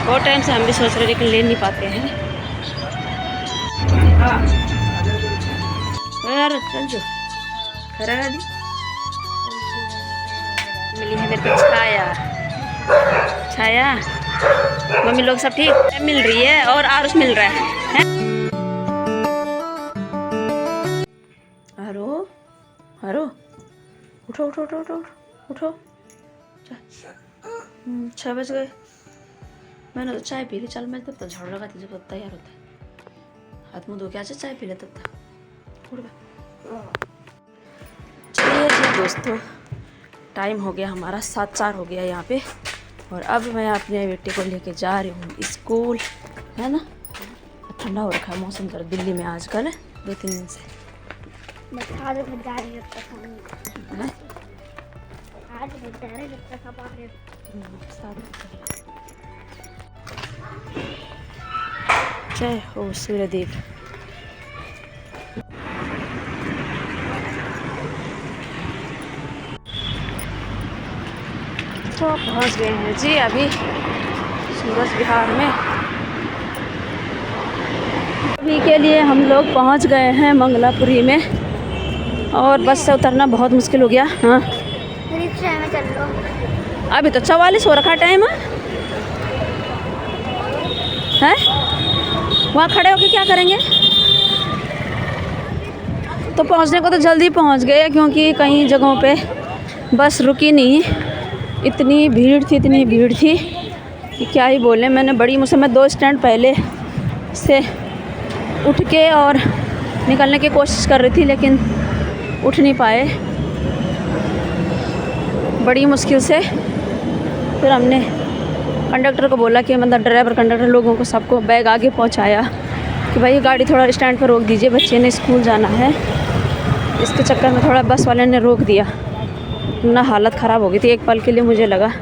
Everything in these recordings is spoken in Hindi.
बहुत टाइम से हम भी सोच रहे लेकिन ले नहीं पाते हैं। यार चल जो खरा दी मिली है मेरे को छाया। छाया मम्मी लोग सब ठीक मिल रही है और आरुष मिल रहा है? हरो हरो उठो उठो उठो उठो उठो। 6 बज गए। मैंने तो चाय पी ली। चल मैं तब तक झाड़ू लगाती जब तक तैयार होता है। हाथ मुँह धो के आजा चाय पी ले तब तक। उठ गए। चलिए जी दोस्तों टाइम हो गया हमारा 7:04 हो गया यहाँ पे। और अब मैं अपने बेटे को लेके जा रही हूँ स्कूल, है ना। ठंडा हो रखा है मौसम जरा दिल्ली में आजकल 2-3 दिन से। जय हो सूर्यदेव। तो पहुंच गए हैं जी अभी सूरज विहार में। अभी के लिए हम लोग पहुंच गए हैं मंगलापुरी में और बस से उतरना बहुत मुश्किल हो गया। हाँ रिक्शा में चल लो। अभी तो 44 हो रखा टाइम है। वहाँ खड़े होके क्या करेंगे? तो पहुँचने को तो जल्दी पहुँच गए क्योंकि कई जगहों पे बस रुकी नहीं। इतनी भीड़ थी कि क्या ही बोलें। मैंने बड़ी मुश्किल में 2 स्टैंड पहले से उठ के और निकलने की कोशिश कर रही थी लेकिन उठ नहीं पाए बड़ी मुश्किल से। फिर हमने कंडक्टर को बोला कि मतलब ड्राइवर कंडक्टर लोगों को सबको बैग आगे पहुंचाया कि भाई गाड़ी थोड़ा स्टैंड पर रोक दीजिए, बच्चे ने स्कूल जाना है। इसके चक्कर में थोड़ा बस वाले ने रोक दिया ना। हालत ख़राब हो गई थी। एक पल के लिए मुझे लगा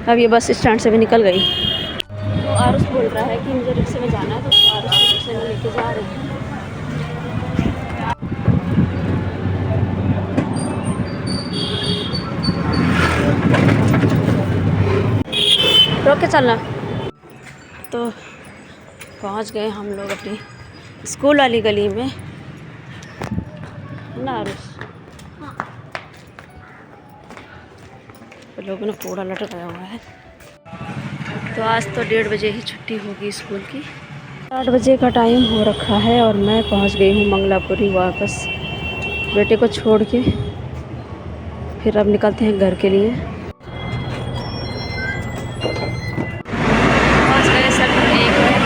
अब ये बस स्टैंड से भी निकल गई। तो आरुष बोल रहा है कि मुझे रिक्शे में जाना है तो आरुष को रिक्शे में लेके जा रहे हैं। रोक के चलना। तो पहुंच गए हम लोग अपनी स्कूल वाली गली में ना आरुष। लोगों ने कूड़ा लटकाया हुआ है। तो आज तो 1:30 बजे ही छुट्टी होगी स्कूल की। 8 बजे का टाइम हो रखा है और मैं पहुंच गई हूँ मंगलापुरी वापस बेटे को छोड़ के। फिर अब निकलते हैं घर के लिए। पहुंच गए सेक्टर 1 में।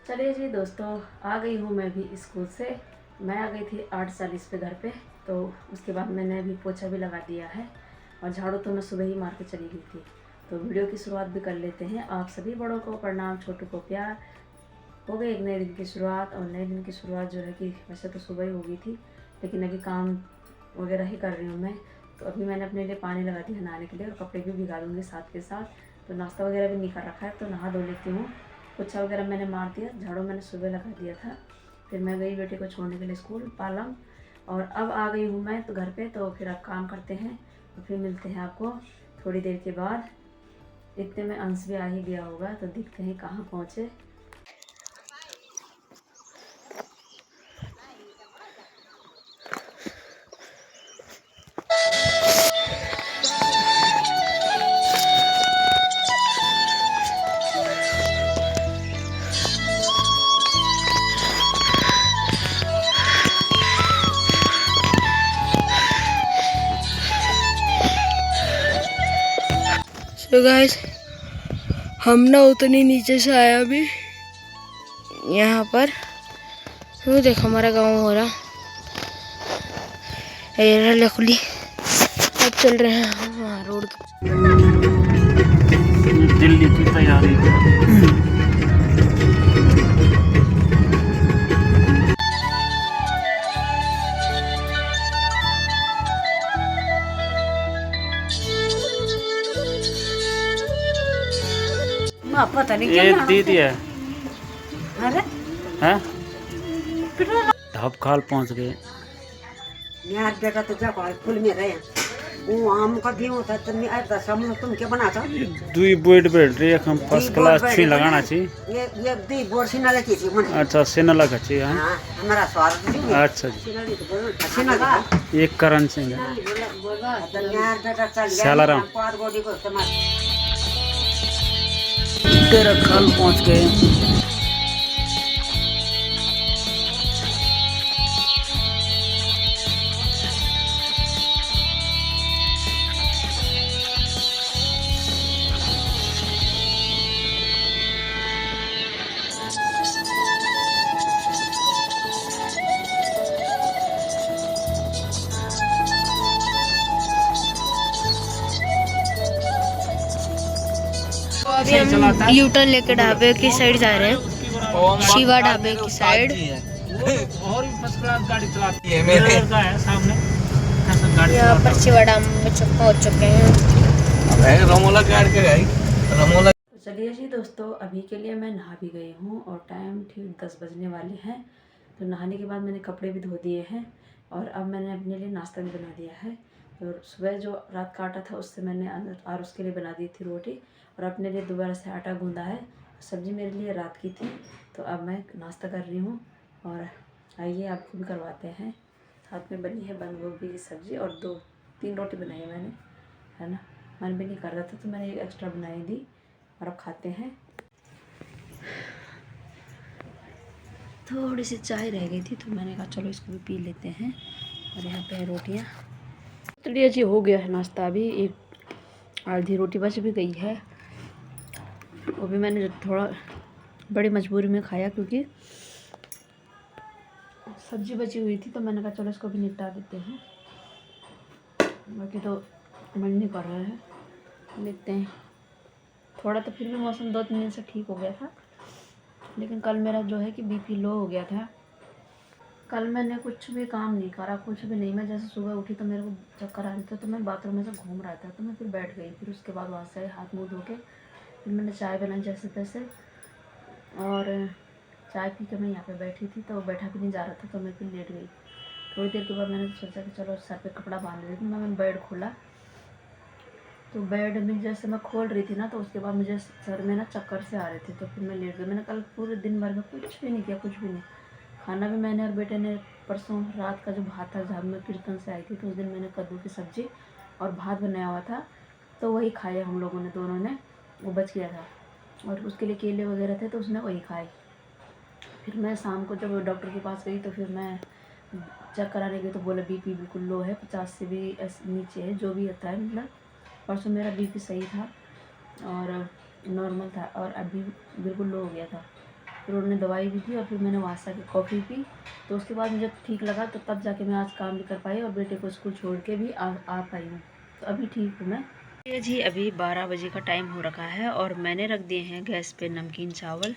चलिए जी दोस्तों आ गई हूँ मैं भी स्कूल से। मैं आ गई थी 8:40 पे घर पे। तो उसके बाद मैंने अभी पोछा भी लगा दिया है और झाड़ू तो मैं सुबह ही मार के चली गई थी। तो वीडियो की शुरुआत भी कर लेते हैं। आप सभी बड़ों को प्रणाम, छोटों को प्यार। हो गई एक नए दिन की शुरुआत। और नए दिन की शुरुआत जो है कि वैसे तो सुबह ही हो गई थी लेकिन अभी काम वगैरह ही कर रही हूँ मैं। तो अभी मैंने अपने लिए पानी लगा दिया नहाने के लिए और कपड़े भी भिगा दूँगी साथ के साथ। तो नाश्ता वगैरह भी नहीं कर रखा है तो नहा धो लेती हूँ। पोछा वगैरह मैंने मार दिया, झाड़ू मैंने सुबह लगा दिया था। फिर मैं गई बेटे को छोड़ने के लिए स्कूल पालम। और अब आ गई हूँ मैं तो घर पे। तो फिर अब काम करते हैं तो फिर मिलते हैं आपको थोड़ी देर के बाद। इतने में अंश भी आ ही गया होगा तो दिखते हैं कहाँ पहुँचे। तो गाइस हम ना उतनी नीचे से आया अभी यहाँ पर। वो देखो हमारा गांव हो रहा है लखुली। अब चल रहे हैं हम रोड दिल्ली की तैयारी। पता नहीं ये क्या दीदी है। अरे हैं? ढबखाल पहुंच गए। यार बेटा तो जा फुल में रहे वो आम का भी होता तो मैं आज सामने तुम क्या बनाता दुई बोर्ड बैठ रही है हम फर्स्ट क्लास छी लगाना छी ये दी बोर सिना लगी थी मन अच्छा सेना लगा छी हां हां हमारा स्वाद जी अच्छा जी सिना दी तो सिना दी एक करण सिंह तो यार बेटा चल गया सालाराम पार गोदी को समाज तेरा खाल पहुंच गए अभी हम यूटर्न लेके ढाबे की साइड जा रहे हैं, शिवा ढाबे की साइड। और भी फर्स्ट क्लास गाड़ी चलाती है मेरे लड़का है सामने गाड़ी यहाँ पर शिवा ढाबे में पहुँच चुके हैं। रमोला गाड़ के गई रमोला। तो चलिए जी दोस्तों, अभी के लिए मैं नहा भी गई हूँ और टाइम ठीक 10 बजने वाले हैं। तो नहाने के बाद मैंने कपड़े भी धो दिए हैं और अब मैंने अपने लिए नाश्ता भी बना दिया है। तो सुबह जो रात का आटा था उससे मैंने और उसके लिए बना दी थी रोटी और अपने लिए दोबारा से आटा गूंदा है। सब्ज़ी मेरे लिए रात की थी तो अब मैं नाश्ता कर रही हूँ और आइए आपको भी करवाते हैं। साथ में बनी है बंद गोभी की सब्ज़ी और 2-3 रोटी बनाई है मैंने, है ना। मन भी नहीं कर रहा था तो मैंने एक एक्स्ट्रा बनाई दी और अब खाते हैं। थोड़ी सी चाय रह गई थी तो मैंने कहा चलो इसको भी पी लेते हैं। और यहाँ पे है रोटियाँ। चलिए जी, हो गया है नाश्ता। अभी एक आधी रोटी बच भी गई है, वो भी मैंने थोड़ा बड़ी मजबूरी में खाया क्योंकि सब्जी बची हुई थी। तो मैंने कहा चलो इसको भी निपटा देते हैं, बाकी तो मन नहीं कर रहा है। देखते हैं, थोड़ा तो फिर भी मौसम 2-3 दिन से ठीक हो गया था, लेकिन कल मेरा जो है कि बीपी लो हो गया था। कल मैंने कुछ भी काम नहीं करा, कुछ भी नहीं। मैं जैसे सुबह उठी तो मेरे को चक्कर आ रही थी तो मैं बाथरूम में से घूम रहा था तो मैं फिर बैठ गई। फिर उसके बाद वहाँ से हाथ मुँह धो के फिर मैंने चाय बनाई जैसे तैसे और चाय पी के मैं यहाँ पे बैठी थी तो बैठा भी नहीं जा रहा था तो मैं फिर लेट गई। थोड़ी देर के बाद मैंने सोचा कि चलो सर पे कपड़ा बांध लेती हूँ। मैंने बेड खोला तो बेड में जैसे मैं खोल रही थी ना तो उसके बाद मुझे सर में ना चक्कर से आ रहे थे तो फिर मैं लेट गई। मैंने कल पूरे दिन भर में कुछ भी नहीं किया, कुछ भी नहीं। खाना भी मैंने और बेटे ने परसों रात का जो भात था, जब मैं कीर्तन से आई थी तो उस दिन मैंने कद्दू की सब्ज़ी और भात बनाया हुआ था तो वही खाया हम लोगों ने, दोनों ने। वो बच गया था और उसके लिए केले वगैरह थे तो उसने वही खाए। फिर मैं शाम को जब डॉक्टर के पास गई तो फिर मैं चेक कराने गई तो बोला बीपी बिल्कुल लो है, 50 से भी नीचे है, जो भी होता है। मतलब परसों मेरा बीपी सही था और नॉर्मल था और अभी बिल्कुल लो हो गया था। फिर उन्होंने दवाई भी दी और फिर मैंने वहाँ से आके कॉफ़ी पी तो उसके बाद मुझे ठीक लगा। तो तब जाके मैं आज काम भी कर पाई और बेटे को स्कूल छोड़ के भी आ पाई हूँ। तो अभी ठीक हूँ मैं। ये जी अभी 12 बजे का टाइम हो रखा है और मैंने रख दिए हैं गैस पे नमकीन चावल।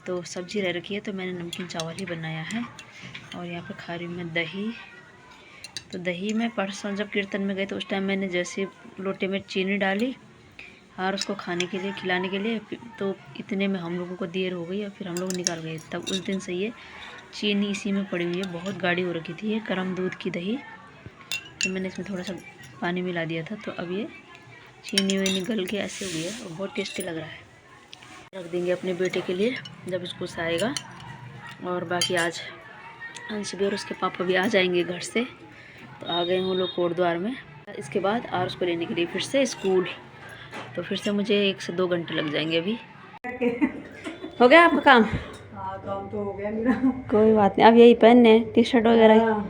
तो सब्ज़ी रह रखी है तो मैंने नमकीन चावल ही बनाया है। और यहाँ पे खा रही हूँ मैं दही। तो दही में परसों जब कीर्तन में गए तो उस टाइम मैंने जैसे लोटे में चीनी डाली और उसको खाने के लिए, खिलाने के लिए, तो इतने में हम लोगों को देर हो गई और फिर हम लोग निकल गए। तब उस दिन से ये चीनी इसी में पड़ी हुई है, बहुत गाढ़ी हो रखी थी ये गर्म दूध की दही। फिर मैंने इसमें थोड़ा सा पानी मिला दिया था तो अब ये चीनी वीनी गल के ऐसे हो गया और बहुत टेस्टी लग रहा है। रख देंगे अपने बेटे के लिए जब स्कूल से आएगा। और बाकी आज अंश भी और उसके पापा भी आ जाएंगे घर से। तो आ गए हैं वो लोग कोटद्वार में। इसके बाद और उसको लेने के लिए फिर से स्कूल, तो फिर से मुझे 1 से 2 घंटे लग जाएंगे। अभी हो गया आपका काम? हाँ, काम तो हो गया मेरा। कोई बात नहीं, अब यही पहनने टी शर्ट वगैरह।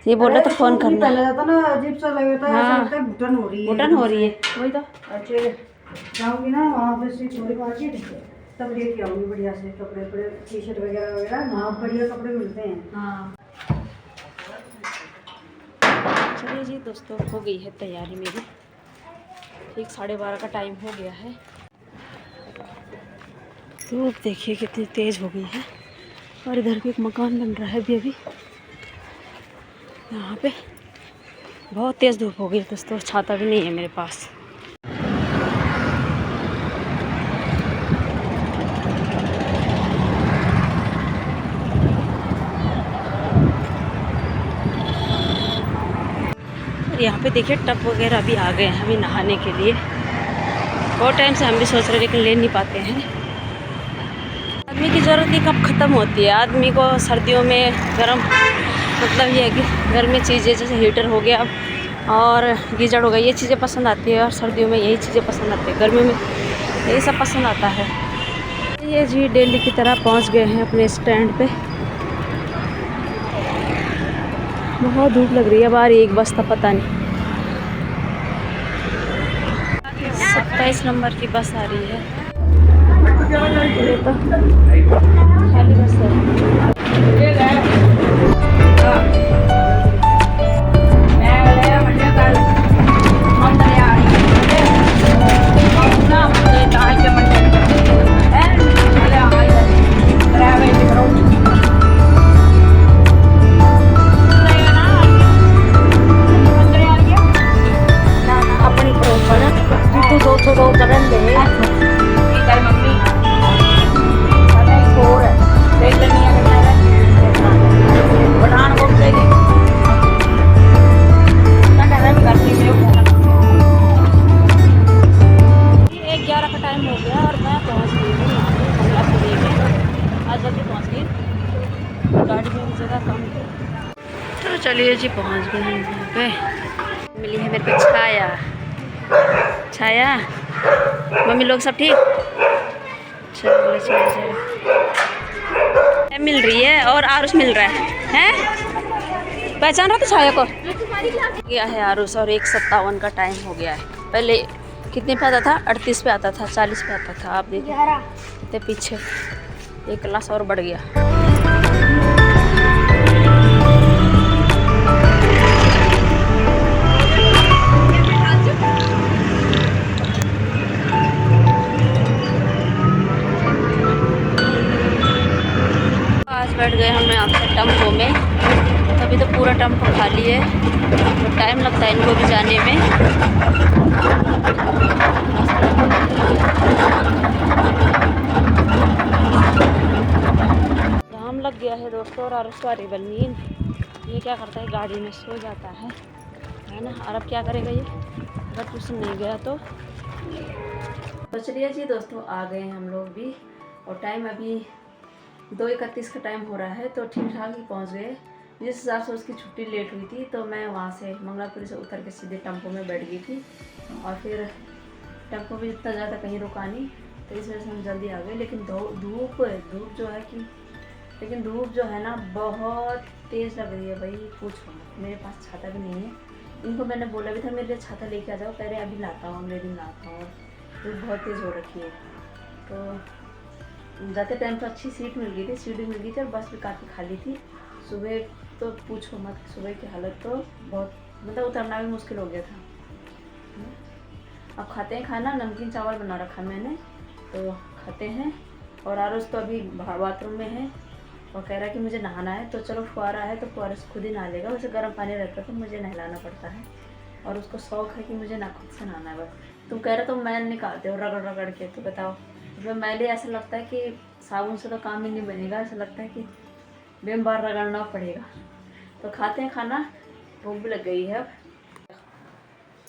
ये बोल रहा था फ़ोन करना। पहले जाता ना अजीब सा लग रहा था। हाँ, ऐसा लगता है घुटन हो रही है, घुटन हो रही है, वही तो। अच्छे जाऊँगी ना वहाँ पे से चोरी मार्केट तब लेके आऊँगी बढ़िया से कपड़े वपड़े, टी शर्ट वगैरह वगैरह। वहाँ बढ़िया कपड़े मिलते हैं। हाँ चलिए जी दोस्तों, हो गई है तैयारी मेरी। ठीक 12:30 का टाइम हो गया है। धूप देखिए कितनी तेज़ हो गई है और इधर भी एक मकान बन रहा है अभी यहाँ पे। बहुत तेज़ धूप हो गई दोस्तों, छाता भी नहीं है मेरे पास। यहाँ पे देखिए टब वगैरह भी आ गए हैं अभी नहाने के लिए। बहुत टाइम से हम भी सोच रहे हैं लेकिन ले नहीं पाते हैं। आदमी की ज़रूरत ही कब ख़त्म होती है। आदमी को सर्दियों में गर्म मतलब ये है कि गर्मी चीज़ें जैसे हीटर हो गया और गीजर हो गया, ये चीज़ें पसंद आती है और सर्दियों में यही चीज़ें पसंद आती है, गर्मियों में यही सब पसंद आता है। ये जी डेली की तरह पहुंच गए हैं अपने स्टैंड पे। बहुत धूप लग रही है, बाहर एक बस था पता नहीं। 27 नंबर की बस आ रही है, ये तो खाली बस है। चलिए जी पहुंच गए हैं यहाँ पे। मिली है मेरे को छाया। छाया मम्मी लोग सब ठीक? चलो चलो मिल रही है और आरुष मिल रहा है? पहचान रहा था छाया को? गया है आरुष और 1:57 का टाइम हो गया है। पहले कितने पे आता था? 38 पे आता था, 40 पे आता था। आप देखिए पीछे 1 क्लास और बढ़ गया। बैठ गए हमने आपसे टेम्पो में। तो अभी तो पूरा टेम्पो खाली है, तो टाइम लगता है इनको भी जाने में। जाम लग गया है दोस्तों। और आरुष वारी नींद, ये क्या करता है गाड़ी में सो जाता है ना। और अब क्या करेगा ये अगर ट्यूशन नहीं गया तो। चलिए जी दोस्तों आ गए हम लोग भी, और टाइम अभी 2:31 का टाइम हो रहा है, तो ठीक ठाक ही पहुंच गए। जिस हिसाब से उसकी छुट्टी लेट हुई थी तो मैं वहां से मंगलापुरी से उतर के सीधे टेम्पो में बैठ गई थी, और फिर टेम्पो भी इतना ज़्यादा कहीं रुका नहीं, तो इस वजह से हम जल्दी आ गए। लेकिन धूप जो है कि धूप जो है ना बहुत तेज़ लग रही है भाई, पूछो मत। मेरे पास छाता भी नहीं है। इनको मैंने बोला भी था मेरे लिए छाता लेके आ जाओ, कह रहे अभी लाता हूँ, अगले दिन लाता हूँ। धूप बहुत तेज़ हो रखी है। तो जाते टाइम तो अच्छी सीट मिल गई थी और बस भी काफ़ी खाली थी। सुबह तो पूछो मत, सुबह की हालत तो बहुत मतलब उतरना भी मुश्किल हो गया था। अब खाते हैं खाना। नमकीन चावल बना रखा मैंने, तो खाते हैं। और आरुष तो अभी बाथरूम में है और कह रहा है कि मुझे नहाना है, तो चलो फुहारा है तो फुहारे से खुद ही नहा लेगा। वैसे गर्म पानी रहता है तो मुझे नहलाना पड़ता है, और उसको शौक है कि मुझे ना खुद से नहाना है। बस तुम कह रहे तो मैल निकालते हो रगड़ रगड़ के, तो बताओ मतलब मैले ऐसा लगता है कि साबुन से तो काम ही नहीं बनेगा, ऐसा लगता है कि बेम बार रगड़ना पड़ेगा। तो खाते हैं खाना, भूख भी लग गई है अब।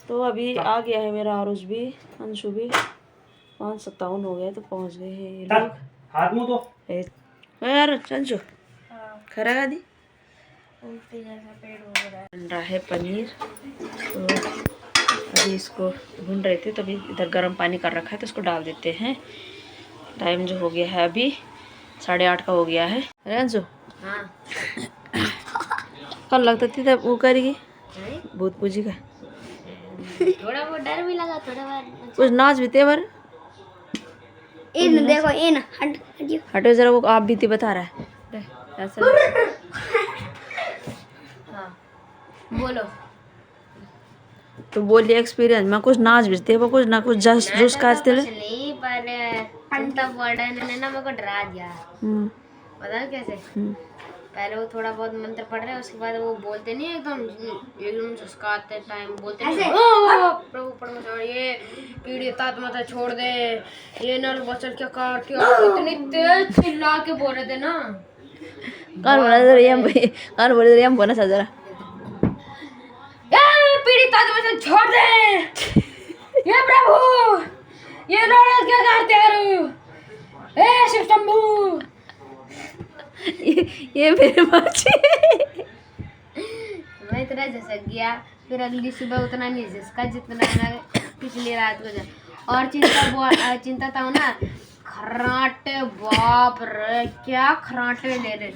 तो अभी आ गया है मेरा आरुष भी, अंशु भी। 5:57 हो गया तो पहुंच गए हैं ये लोग। हाथ मुँह तो यार अंशु खरा गा दी बन रहा है पनीर। तो अभी इसको भून रहे थे, तो अभी इधर गर्म पानी कर रखा है तो इसको डाल देते हैं। टाइम जो हो गया है अभी 8:30 का हो गया है। अरे अंशु हाँ कल लगता थी तब वो करेगी भूत पूजी का थोड़ा बहुत डर भी लगा, थोड़ा बहुत कुछ नाच भी थे पर इन देखो इन हटो जरा, वो आप बीती बता रहा है ऐसा। हाँ बोलो। तो बोलिए एक्सपीरियंस में कुछ नाच भी वो कुछ ना कुछ जस्ट जूस काटते नहीं पर अंता वर्डन ने ना मेरे को डरा दिया। पता कैसे? पहले वो थोड़ा बहुत मंत्र पढ़ रहे, उसके बाद वो बोलते नहीं एकदम सुस्काते टाइम बोलते नहीं, प्रभु परमेश्वर ये पीड़ित आत्मा था छोड़ दे, ये नल बचल क्या काट के, इतनी तेज चिल्ला के बोल रहे थे ना। कौन बोला जरा हम बोला जरा पीड़ित मेरी ताज छोड़ दे। ये प्रभु, ये नौरत क्या करते हो? ए शिव शंभू, ये मेरे बच्चे। मैं इतना झसक गया, फिर अगली सुबह उतना नहीं झसका जितना मैं पिछली रात को जा। और चिंता था ना, खराटे, बाप रे क्या खराटे ले रहे।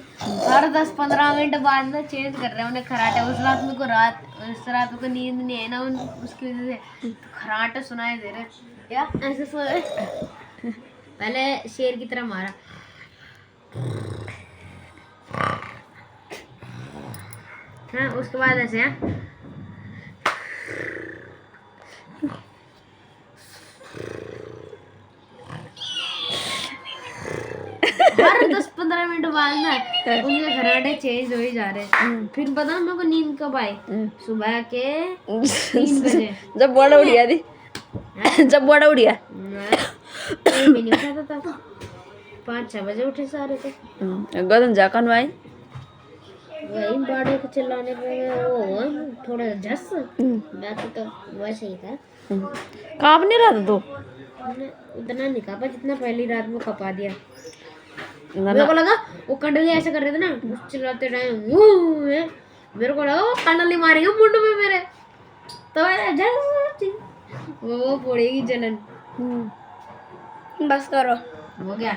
हर 10-15 मिनट बाद में चेंज कर रहे हैं उन्हें खराटे। उस रात मेरे को नींद नहीं है ना उसकी वजह से, तो खराटे सुनाई दे रहे। या ऐसे सोए, पहले शेर की तरह मारा, हाँ, उसके बाद ऐसे हाँ, हर 10-15 मिनट बाद ना उनके खराटे चेंज हो ही जा रहे। फिर पता मेरे को नींद कब आई? सुबह के 3 बजे, जब बड़ा उड़िया थी, जब बड़ा उड़िया मैं नहीं उठाता था, 5-6 बजे उठे सारे थे। गदन जाकन भाई वही बाड़े को चिल्लाने पे वो थोड़ा झस, बाकी तो वैसे ही था। कांप नहीं रहा था तो? उतना नहीं कांपा जितना पहली रात में कपा दिया। मेरे को लगा वो कंडली ऐसे कर रहे थे ना उस चिल्लाते टाइम, मेरे को लगा वो कंडली मारेंगे मुंड में मेरे, तो वो पड़ेगी जलन। बस करो, हो गया।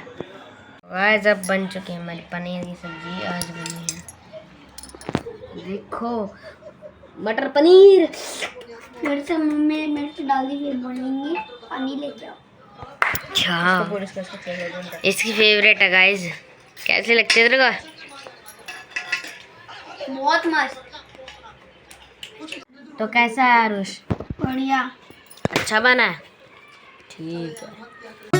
गाइस अब बन चुकी है हमारी पनीर की सब्जी, आज बनी है, देखो मटर पनीर। मिर्च मम्मी मिर्च डाल दी, फिर बनेंगी, पानी लेके आओ। अच्छा, इसकी फेवरेट है गाइस। कैसे लगते हैं तेरे को? बहुत मस्त, तो कैसा है आरुष? बढ़िया। अच्छा बना है, ठीक है।